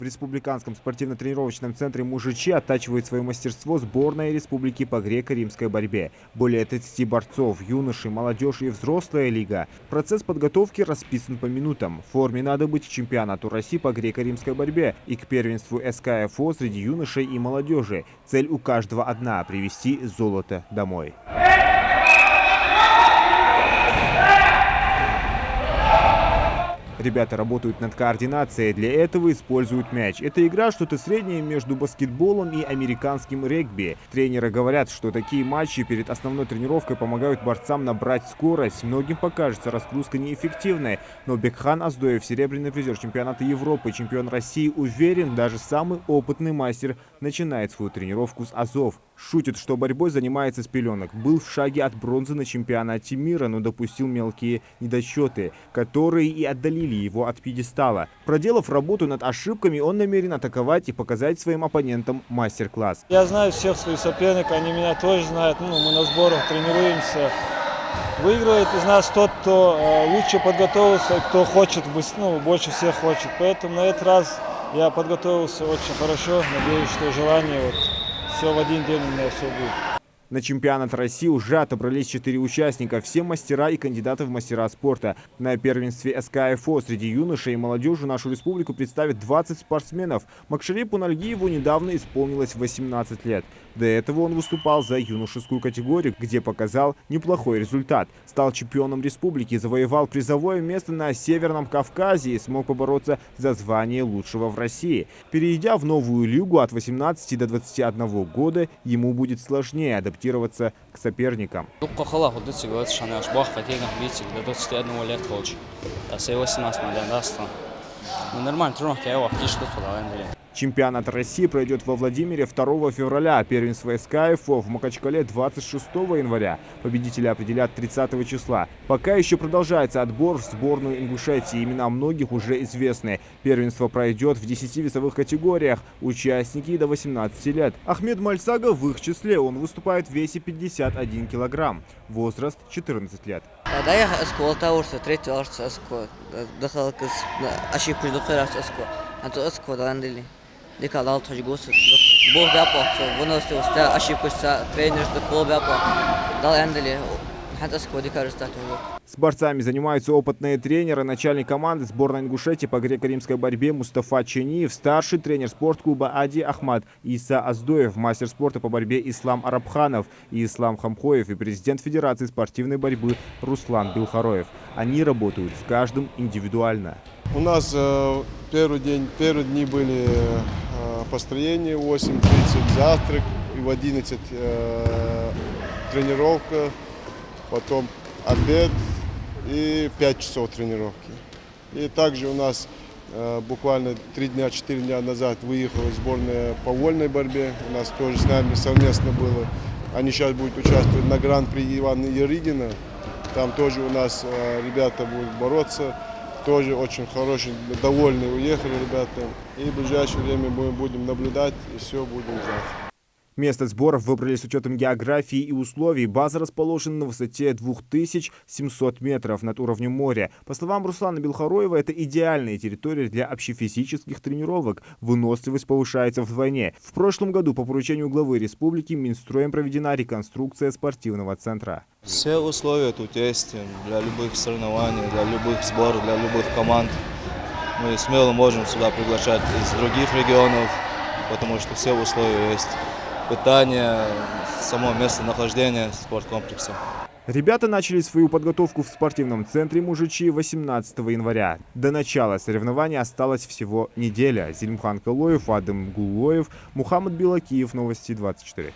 В Республиканском спортивно-тренировочном центре Мужичи оттачивает свое мастерство сборная республики по греко-римской борьбе. Более 30 борцов, юноши, молодежь и взрослая лига. Процесс подготовки расписан по минутам. В форме надо быть к чемпионату России по греко-римской борьбе и к первенству СКФО среди юношей и молодежи. Цель у каждого одна – привезти золото домой. Ребята работают над координацией, для этого используют мяч. Эта игра что-то среднее между баскетболом и американским регби. Тренеры говорят, что такие матчи перед основной тренировкой помогают борцам набрать скорость. Многим покажется разгрузка неэффективной, но Бекхан Аздоев, серебряный призер чемпионата Европы, чемпион России, уверен, даже самый опытный мастер начинает свою тренировку с азов. Шутит, что борьбой занимается с пеленок. Был в шаге от бронзы на чемпионате мира, но допустил мелкие недочеты, которые и отдалили его от пьедестала. Проделав работу над ошибками, он намерен атаковать и показать своим оппонентам мастер-класс. Я знаю всех своих соперников, они меня тоже знают. Мы на сборах тренируемся. Выигрывает из нас тот, кто лучше подготовился и кто хочет, больше всех хочет. Поэтому на этот раз я подготовился очень хорошо. Надеюсь, что желание все в один день у меня все будет. На чемпионат России уже отобрались 4 участника, все мастера и кандидаты в мастера спорта. На первенстве СКФО среди юношей и молодежи нашу республику представит 20 спортсменов. Макшарипу Нальгиеву недавно исполнилось 18 лет. До этого он выступал за юношескую категорию, где показал неплохой результат. Стал чемпионом республики, завоевал призовое место на Северном Кавказе и смог побороться за звание лучшего в России. Перейдя в новую лигу от 18 до 21 года, ему будет сложнее адаптироваться к соперникам. Чемпионат России пройдет во Владимире 2 февраля, первенство СКФО в Махачкале 26 января. Победители определят 30 числа. Пока еще продолжается отбор в сборную Ингушетии. Имена многих уже известны. Первенство пройдет в 10 весовых категориях. Участники до 18 лет. Ахмед Мальсага в их числе. Он выступает в весе 51 килограмм. Возраст 14 лет. С борцами занимаются опытные тренеры, начальник команды сборной Ингушетии по греко-римской борьбе Мустафа Чениев, старший тренер спортклуба Ади Ахмад, Иса Аздоев, мастер спорта по борьбе Ислам Арабханов и Ислам Хамхоев и президент Федерации спортивной борьбы Руслан Билхароев. Они работают с каждым индивидуально. У нас первые дни были построение, 8:30 завтрак, и в 11 тренировка, потом обед и 5 часов тренировки. И также у нас буквально 4 дня назад выехала сборная по вольной борьбе. У нас тоже с нами совместно было. Они сейчас будут участвовать на гран-при Ивана Ярыгина. Там тоже у нас ребята будут бороться. Тоже очень хорошие, довольные уехали ребята. И в ближайшее время мы будем наблюдать и все будем знать. Место сборов выбрали с учетом географии и условий. База расположена на высоте 2700 метров над уровнем моря. По словам Руслана Билхароева, это идеальная территория для общефизических тренировок. Выносливость повышается вдвойне. В прошлом году по поручению главы республики Минстроем проведена реконструкция спортивного центра. Все условия тут есть для любых соревнований, для любых сборов, для любых команд. Мы смело можем сюда приглашать из других регионов, потому что все условия есть. Питание, само местонахождение спорткомплекса. Ребята начали свою подготовку в спортивном центре Мужичи 18 января. До начала соревнований осталась всего неделя. Зильмхан Калоев, Адам Гулоев, Мухаммад Билакиев. Новости 24.